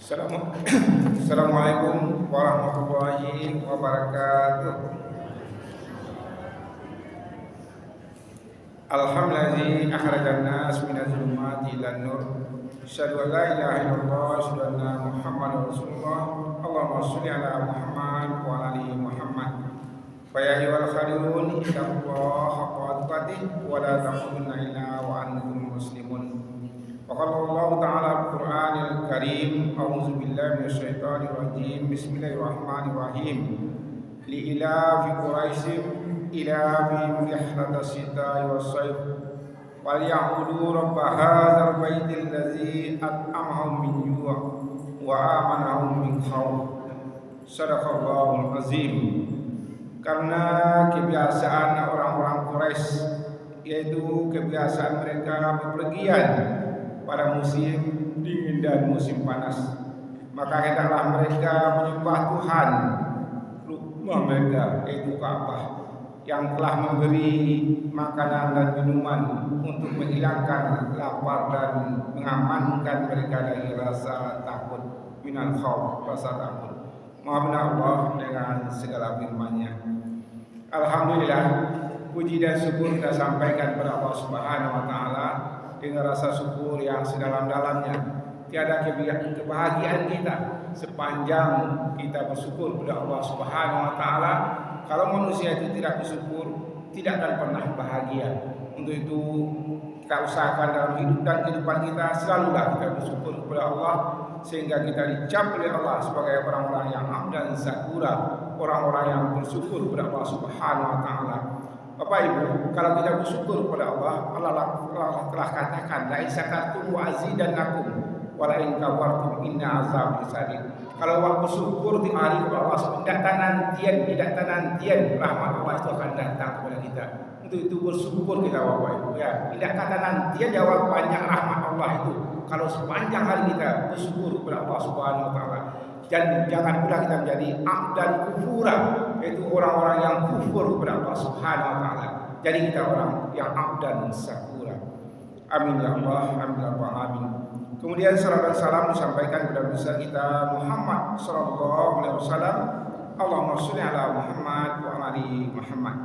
Assalamualaikum warahmatullahi wabarakatuh. Alhamdulillahi akhrajan nas minadz zulumati ilan nur. Asyhadu an la ilaha illallah, asyhadu anna Muhammadar Rasulullah. Allahumma shalli ala Muhammad wa ala ali Muhammad. Fa ya ayyuhal khalilun ittaqullaha haqqa tuqatih wa la tamutunna illa wa antum muslimun. Waqala Allah Ta'ala Al-Qur'anil Karim, a'udzu billahi minasyaitonir rajim. Bismillahirrahmanirrahim. Li ilafi Quraisy ilafi rihlatas sita'i was-sayf wal ya'budu rabb hadzal baitil ladzi at'amahum min ju' wa amanahum min khauf. Shadaqallahul azim. Karena kebiasaan orang-orang Quraisy, yaitu kebiasaan mereka bepergian pada musim dingin dan musim panas, maka hendaklah mereka menyembah Tuhan rumah mereka, yaitu Ka'bah, yang telah memberi makanan dan minuman untuk menghilangkan lapar dan mengamankan mereka dari rasa takut, minal khauf, rasa takut. Maha benar Allah dengan segala firman-Nya. Alhamdulillah, puji dan syukur kita sampaikan kepada Allah Subhanahu wa taala dengan rasa syukur yang sedalam-dalamnya. Tiada kebahagiaan kita sepanjang kita bersyukur kepada Allah Subhanahu wa taala. Kalau manusia itu tidak bersyukur, tidak akan pernah bahagia. Untuk itu kita usahakan dalam hidup dan kehidupan kita selalulah kita bersyukur kepada Allah, sehingga kita dicap oleh Allah sebagai orang-orang yang hamdan syakura, orang-orang yang bersyukur kepada Allah Subhanahu wa taala. Bapak Ibu, kalau kita bersyukur kepada Allah, Allah telah katakan, la in syakartum wa azidannakum wa la in kafartum inna azabi sadid. Kalau orang bersyukur di hari kepada Allah, tidak nantian rahmat Allah itu akan datang kepada kita. Untuk itu bersyukur kita Bapak Ibu, ya. Tidak kata nantian jawab banyak rahmat Allah itu. Kalau sepanjang hari kita bersyukur kepada Allah Subhanahu wa taala. Dan jangan pula kita menjadi abdan kufura, yaitu orang-orang yang kufur kepada Allah Subhanahu wa taala. Jadi kita orang yang abdan syakura. Amin ya Allah, amin ya Allah, amin. Kemudian salam dan salam disampaikan kepada besar kita Muhammad sallallahu alaihi wasallam. Allahumma shalli ala Muhammad wa ali Muhammad.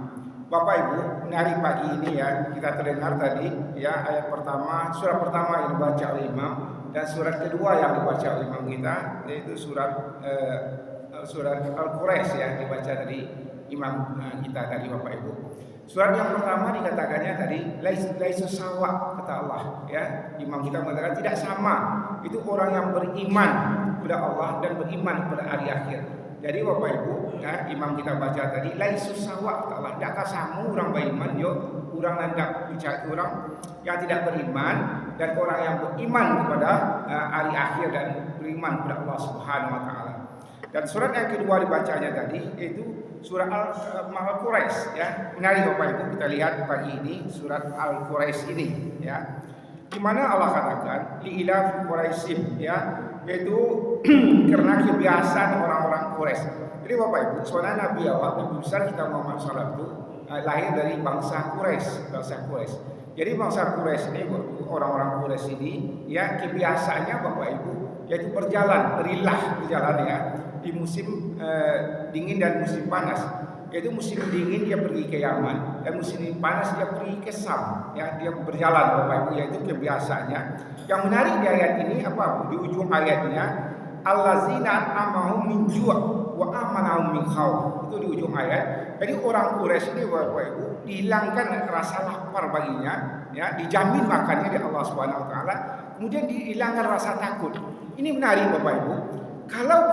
Bapak Ibu, hari pagi ini ya kita terdengar tadi ya ayat pertama, surat pertama yang dibaca oleh imam, dan surat kedua yang dibaca oleh imam kita, yaitu surat Al-Quraisy yang dibaca dari imam kita tadi Bapak Ibu. Surat yang pertama dikatakannya tadi laisu sawa, kata Allah ya. Imam kita mengatakan tidak sama. Itu orang yang beriman kepada Allah dan beriman kepada hari akhir. Jadi Bapak Ibu, ya, imam kita baca tadi laisu sawa, kata Allah. Tidak sama orang beriman yo, orang hendak bicara orang yang tidak beriman dan orang yang beriman kepada hari akhir dan beriman kepada Allah Subhanahu wa taala. Dan surat yang kedua dibacanya tadi yaitu surat Al-Quraisy ya. Menarik Bapak Ibu, kita lihat pagi ini surat Al-Quraisy ini ya. Di mana Allah katakan li ilaf Quraisy ya, yaitu karena kebiasaan orang-orang Quraisy. Jadi Bapak Ibu, sebenarnya Nabi besar kita Muhammad SAW itu lahir dari bangsa Quraisy, Jadi bangsa Quraisy ini, orang-orang Quraisy ini ya kebiasaannya Bapak Ibu yaitu berjalan ya di musim dingin dan musim panas. Yaitu musim dingin dia pergi ke Yaman dan musim panas dia pergi ke Sam ya, dia berjalan Bapak Ibu, yaitu kebiasaannya. Yang menarik di ayat ini apa? Di ujung ayatnya allazina amahum min ju' wa amanahum min khauf. Itu di ujung ayat. Jadi orang Quraisy ini Bapak Ibu dihilangkan rasa lapar baginya ya, dijamin makannya dari Allah Subhanahu wa taala, kemudian dihilangkan rasa takut. Ini menarik Bapak Ibu. Kalau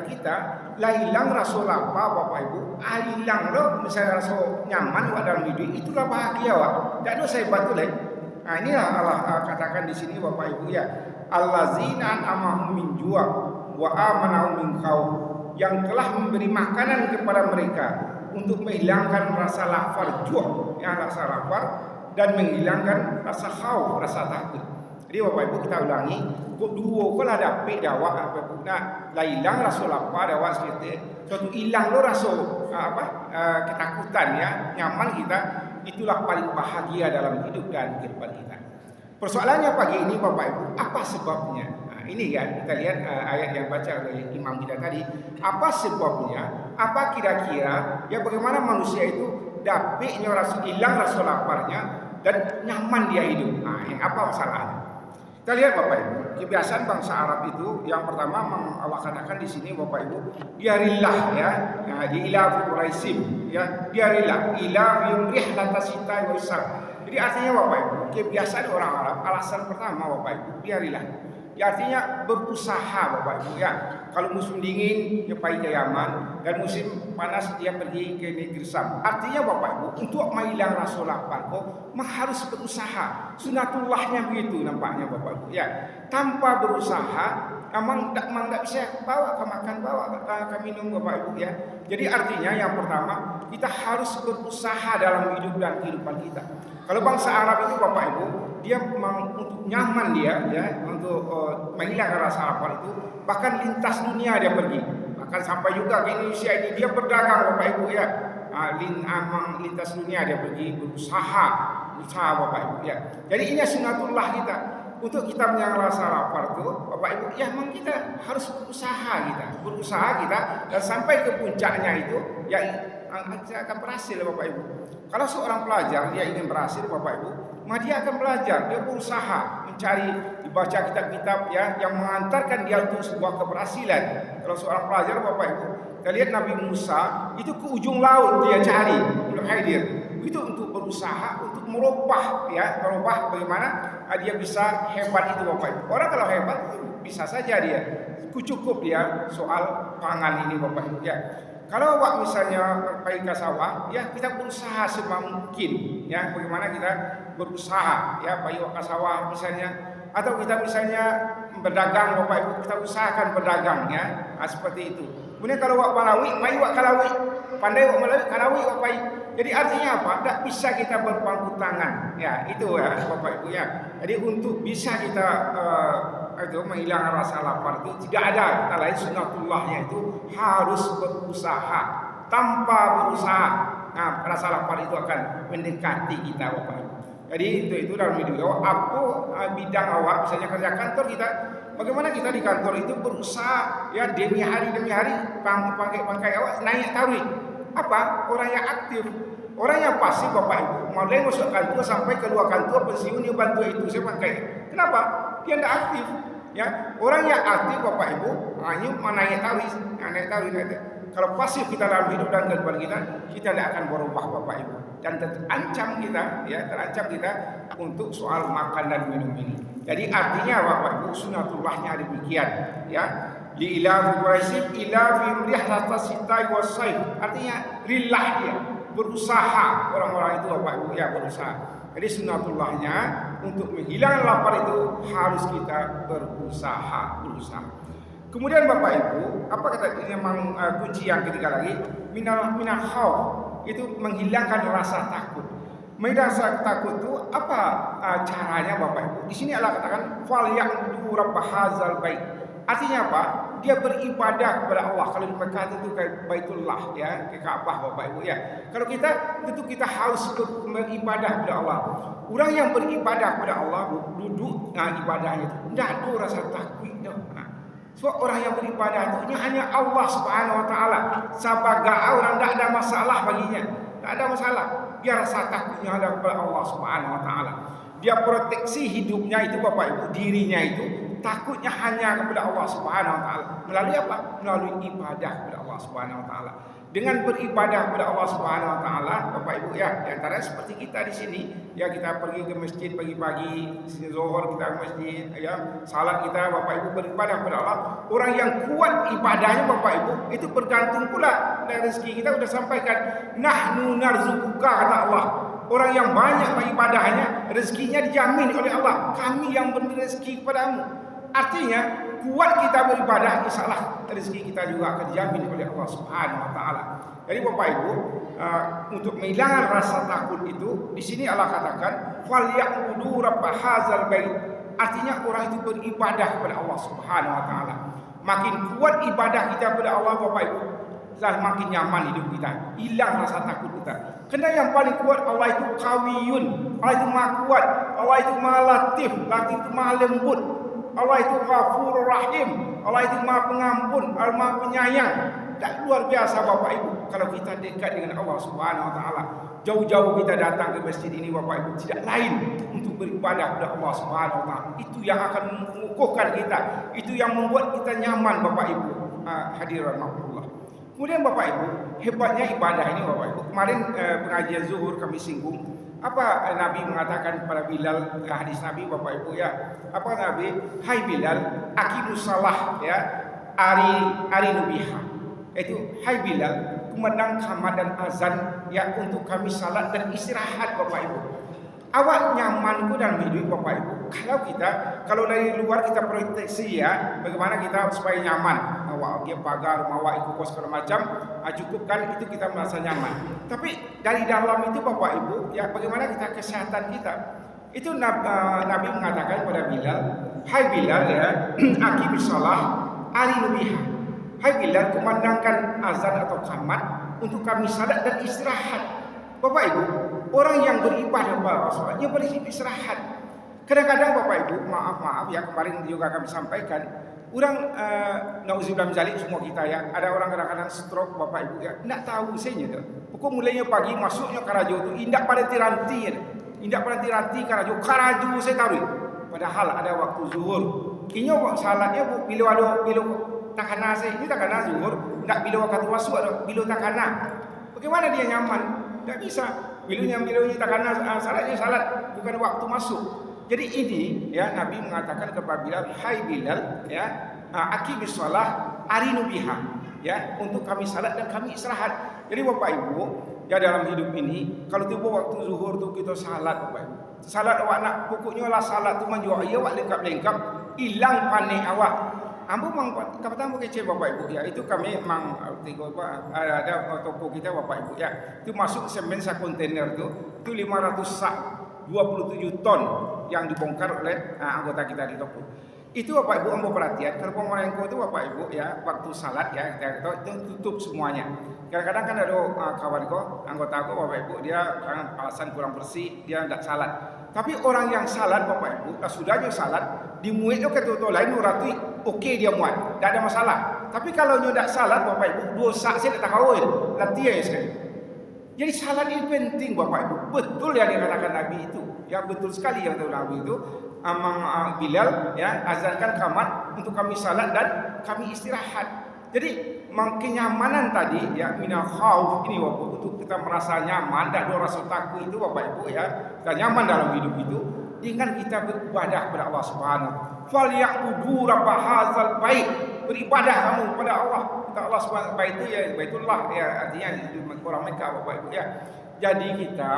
kita lah hilang rasa lapar Bapak Ibu, hilang loh misalnya rasa nyaman wak dalam hidup, itulah bahagia wak. Tak ada saya batu lagi. Nah inilah Allah katakan di sini Bapak Ibu ya, allazina amahum min ju' wa amanahum min khauf, yang telah memberi makanan kepada mereka untuk menghilangkan rasa lapar ya, rasa lapar, dan menghilangkan rasa khauf, rasa takut. Jadi Bapak Ibu kita ulangi, dua kalau ada pe dawak apa pun lah hilang rasa lapar dawak seperti suatu hilang lo rasa ketakutan ya, nyaman kita, itulah paling bahagia dalam hidup dan kehidupan kita. Persoalannya pagi ini Bapak Ibu, apa sebabnya? Nah, ini kan kita lihat ayat yang baca oleh imam kita tadi. Apa sebabnya? Apa kira-kira ya bagaimana manusia itu dapatnya rasa hilang rasa laparnya dan nyaman dia hidup. Nah, apa masalahnya? Kita lihat Bapak Ibu, kebiasaan bangsa Arab itu yang pertama Allah katakan di sini Bapak Ibu, dia rilah ya, di ilah Quraisim ya, dia rilah ilah rihlatasita wa isar. Jadi artinya Bapak Ibu, kebiasaan orang Arab alasan pertama Bapak Ibu, dia rilah. Ya, artinya berusaha Bapak Ibu ya. Kalau musim dingin dia pergi ke Yaman dan musim panas dia pergi ke negeri Sam. Artinya Bapak Ibu untuk menghilang rasa lapar kok harus berusaha. Sunatullahnya begitu nampaknya Bapak Ibu ya. Tanpa berusaha memang tidak bisa bawa ke makan, bawa ke minum Bapak Ibu ya. Jadi artinya yang pertama kita harus berusaha dalam hidup dan kehidupan kita. Kalau bangsa Arab itu Bapak Ibu, dia memang untuk nyaman dia ya, untuk menghilangkan rasa lapar itu, bahkan lintas dunia dia pergi. Bahkan sampai juga ke Indonesia ini dia berdagang Bapak Ibu ya. Lintas dunia dia pergi berusaha Bapak Ibu ya. Jadi ini sunatullah kita. Untuk kita menghilangkan rasa lapar itu Bapak Ibu ya memang kita harus berusaha kita dan sampai ke puncaknya itu ya kita akan berhasil Bapak Ibu. Kalau seorang pelajar dia ingin berhasil Bapak Ibu, maka dia akan belajar, dia berusaha mencari, dibaca kitab-kitab ya yang mengantarkan dia untuk sebuah keberhasilan. Kalau seorang pelajar Bapak Ibu, kita lihat Nabi Musa itu ke ujung laut dia cari untuk hadir. Itu untuk berusaha untuk merubah bagaimana dia bisa hebat itu Bapak Ibu. Orang kalau hebat bisa saja dia cukup dia soal pangan ini Bapak Ibu ya. Kalau misalnya pergi ke sawah, ya kita berusaha semamkin, ya bagaimana kita berusaha, ya pergi ke sawah misalnya, atau kita misalnya berdagang, Bapak Ibu kita usahakan berdagang, ya seperti itu. Kemudian kalau wak Malawi, main wak Kalawi, pandai wak Malawi, Kalawi wak Pai. Jadi artinya apa? Tidak bisa kita berpangku tangan, ya itu ya Bapak Ibu ya. Jadi untuk bisa kita menghilangkan rasa lapar itu tidak ada kata lain, sunatullahnya itu harus berusaha. Tanpa berusaha, nah rasa lapar itu akan mendekati kita Bapak Ibu. Jadi itu dalam hidup awak, apa bidang awak misalnya kerja kantor kita, bagaimana kita di kantor itu berusaha ya demi hari pangkai awak naik tarif. Apa? Orang yang aktif, orang yang pasif Bapak Ibu, mulai masuk kantor sampai keluar kantor pensiun dia bantu itu saya pangkai. Kenapa? Dia tidak aktif. Ya, orang yang aktif Bapak Ibu hanya naik tarif. Kalau pasif kita dalam hidup dan kehidupan kita tidak akan berubah Bapak Ibu. Dan terancam kita untuk soal makan dan minum ini. Jadi artinya Bapak Ibu sunatullahnya demikian ya. Li ila Quraisyim ila fi rihlatasita wasayf. Artinya lillah dia berusaha orang-orang itu Bapak Ibu ya berusaha. Jadi sunatullahnya untuk menghilangkan lapar itu harus kita berusaha. Kemudian Bapak Ibu, apa kata ini memang kunci yang ketiga lagi, minal khauf, itu menghilangkan rasa takut. Rasa takut itu apa caranya Bapak Ibu? Di sini Allah katakan fal ya'budu rabb hadzal bait. Artinya apa? Dia beribadah kepada Allah. Kalau di Mekah itu kayak Baitullah ya, ke Ka'bah Bapak Ibu ya. Kalau kita tentu kita harus beribadah kepada Allah. Orang yang beribadah kepada Allah duduk ibadahnya itu tidak ada rasa takut. Sebab orang yang beribadah itu hanya Allah Subhanahu wa taala. Sebagai orang tidak ada masalah baginya. Tidak ada masalah. Dia rasa takutnya ada kepada Allah Subhanahu wa taala. Dia proteksi hidupnya itu Bapak Ibu, dirinya itu takutnya hanya kepada Allah Subhanahu wa taala. Melalui apa? Melalui ibadah kepada Allah Subhanahu wa taala. Dengan beribadah kepada Allah Subhanahu wa taala, Bapak Ibu ya, di antara seperti kita di sini, ya kita pergi ke masjid pagi-pagi, sini zuhur kita ke masjid, ya, salat kita Bapak Ibu beribadah kepada Allah. Orang yang kuat ibadahnya Bapak Ibu, itu bergantung pula dari rezeki. Kita sudah sampaikan, nahnu narzuquka kata Allah. Orang yang banyak ibadahnya, rezekinya dijamin oleh Allah. Kami yang beri rezeki kepadamu. Artinya kuat kita beribadah, insyaallah rezeki kita juga akan dijamin oleh Allah Subhanahu wa taala. Jadi Bapak Ibu, untuk menghilangkan rasa takut itu, di sini Allah katakan fal ya'budu rabb hadzal bait. Artinya orang itu beribadah kepada Allah Subhanahu wa taala. Makin kuat ibadah kita kepada Allah Bapak Ibu, makin nyaman hidup kita, hilang rasa takut kita. Karena yang paling kuat Allah itu kawiyun, Allah itu maha kuat, Allah itu maha latif itu maha lembut. Allah itu Ghafurur Rahim. Allah itu Maha Pengampun, Maha Penyayang. Dan luar biasa Bapak Ibu, kalau kita dekat dengan Allah Subhanahu wa taala. Jauh-jauh kita datang ke masjid ini Bapak Ibu, tidak lain untuk beribadah kepada Allah Subhanahu wa taala. Itu yang akan mengukuhkan kita, itu yang membuat kita nyaman Bapak Ibu. Hadirin Allah. Kemudian Bapak Ibu, hebatnya ibadah ini Bapak Ibu. Kemarin pengajian zuhur kami singgung apa Nabi mengatakan kepada Bilal, hadis Nabi Bapak Ibu ya. Apa Nabi? Hai Bilal, aqimus shalah ya. Ari nubiha. Itu hai Bilal, kumandang qamat dan azan ya untuk kami salat dan istirahat Bapak Ibu. Awak nyaman dalam hidup Bapak Ibu. Kalau dari luar kita proteksi ya, bagaimana kita supaya nyaman. Awak dia pagar, awak ikut kos segala macam, cukupkan itu kita merasa nyaman. Tapi dari dalam itu Bapak Ibu ya, bagaimana kita kesehatan kita. Itu Nabi mengatakan kepada Bilal, hai Bilal ya, aqimis shalah arinu biha. Hai Bilal, kumandangkan azan atau qamat untuk kami salat dan istirahat. Bapak Ibu, orang yang beribadah kepada Allah, dia beristirahat. Kadang-kadang Bapak Ibu, maaf ya, kemarin juga kami sampaikan, orang nauzubillah min zalik semua kita ya, ada orang kadang-kadang stroke Bapak Ibu ya, tidak tahu sehnya tu. Pokok mulainya pagi masuknya karajo tu, indak pada tiranti karajo saya tahu. Padahal ada waktu zuhur. Kini salatnya bila takana saya, ini takana zuhur, tidak bila waktu masuk ada bila takana. Bagaimana dia nyaman? Tidak bisa. Bilunya takana salatnya salat, bukan waktu masuk. Jadi ini ya Nabi mengatakan kepada Bilal, hai Bilal ya, aqimis shalah arinu biha ya, untuk kami salat dan kami istirahat. Jadi Bapak Ibu ya, dalam hidup ini kalau tiba waktu zuhur tu kita salat Bapak Ibu. Salat awak nak pokoknya lah salat tu menjual ia awak lengkap-lengkap, hilang panik awak. Ambo mang kata ambo kecil Bapak Ibu ya, itu kami mang ada toko kita Bapak Ibu ya. Itu masuk semen sa kontainer itu 500 sak 27 ton yang dibongkar oleh anggota kita di toko. Itu Bapak Ibu ambo perhatian, kalau pemerintah itu Bapak Ibu ya, waktu salat ya kita itu tutup semuanya. Kadang-kadang kan ada kawanku, anggota aku Bapak Ibu, dia alasan kurang bersih, dia tidak salat. Tapi orang yang salat Bapak Ibu, sudahnya salat, dimuatnya ke tutup lain urati, oke dia muat, tidak ada masalah. Tapi kalau dia tidak salat Bapak Ibu, dosa saya tak tahu, latihan ya sekali. Jadi salat ini penting Bapak Ibu. Betul yang dikatakan Nabi itu. Ya betul sekali yang dikatakan Nabi itu. Amang Bilal ya, azankan qamat untuk kami salat dan kami istirahat. Jadi kenyamanan tadi ya, minal khauf ini Bapak, untuk kita merasa nyaman, tidak ada rasa takut itu Bapak Ibu ya. Kita nyaman dalam hidup itu dengan kita beribadah kepada Allah Subhanahu. Falyaqudu rabb hadzal bait. Beribadah kamu kepada Allah. Kita Allah Subhanahu bait itu ya, Baitullah ya, artinya di orang Mekah Bapak Ibu ya. Jadi kita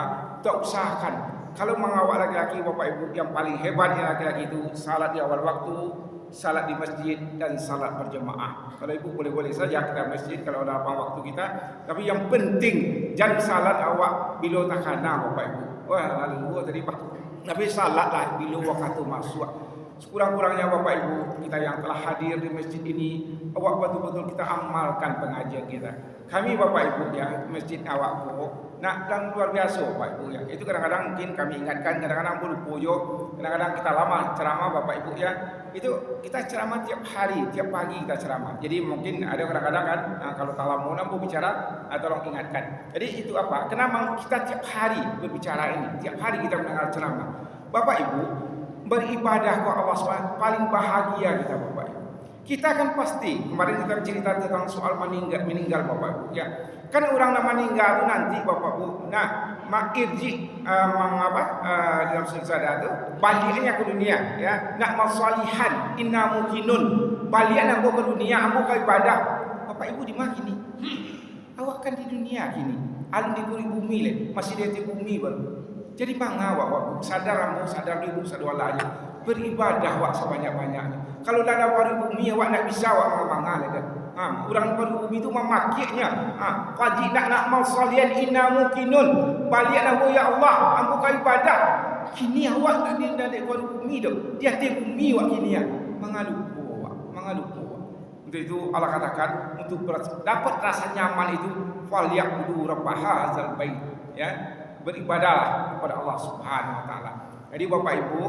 usahakan kalau mengawal laki-laki Bapak Ibu, yang paling hebat yang laki-laki itu salat di awal waktu, salat di masjid dan salat berjemaah. Kalau ibu boleh-boleh saja kita masjid kalau ada lapang waktu kita, tapi yang penting jangan salat awak bila takana Bapak Ibu. Wah, lalu tadi Pak. Tapi salatlah bila waktu masuk. Sekurang-kurangnya Bapak Ibu kita yang telah hadir di masjid ini, awak betul-betul kita amalkan pengajian kita. Kami Bapak Ibu ya, masjid awak nah dan luar biasa Bapak Ibu ya. Itu kadang-kadang mungkin kami ingatkan, kadang-kadang lupa yo, kadang-kadang kita lama ceramah Bapak Ibu ya. Itu kita ceramah tiap hari, tiap pagi kita ceramah. Jadi mungkin ada kadang-kadang kan kalau tak lama mau bicara, tolong ingatkan. Jadi itu apa? Kenapa kita tiap hari berbicara ini? Tiap hari kita mendengar ceramah. Bapak Ibu, beribadah kepada Allah SWT paling bahagia kita Bapak Ibu. Kita kan pasti, kemarin kita cerita tentang soal meninggal Bapak Ibu ya. Kan orang yang meninggal itu nanti Bapak Ibu, nah makirji dalam sejarah itu baliknya ke dunia ya. Nak masalihan inna mukinun, baliknya ambo ke dunia, ambo ke ibadah. Bapak Ibu di mana kini? Awak kan di dunia kini, alam di bumi le, masih di bumi baru. Jadi mangga awak sadar ambo, sadar ibu, sadar Allah beribadah awak sebanyak-banyaknya. Kalau dah baru bumi awak nak bisa awak mangga le. Orang baru bumi itu memakiknya. Fajid nak masalian inna mukinun. Balik ambo ya Allah, ambo ka ibadah. Kini awak nak di baru bumi tu. Dia di bumi awak kini ya. Mengalupu awak. Untuk itu Allah katakan untuk dapat rasa nyaman itu falyaqudu rabb hadzal bait ya. Beribadahlah kepada Allah Subhanahu wa taala. Jadi Bapak Ibu,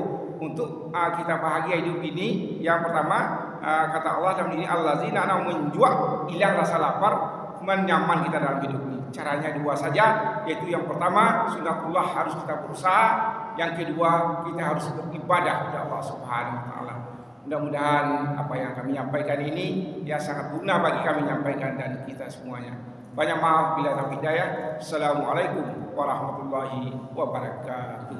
untuk kita bahagia hidup ini. Yang pertama kata Allah dalam ini allazina menjual hilang rasa lapar, nyaman kita dalam hidup ini. Caranya dua saja, yaitu yang pertama sunatullah harus kita berusaha, yang kedua kita harus beribadah kepada Allah Subhanahu wa taala. Mudah-mudahan apa yang kami nyampaikan ini ya sangat guna bagi kami nyampaikan dan kita semuanya. Banyak maaf bila tak hidayah. Assalamualaikum warahmatullahi wabarakatuh.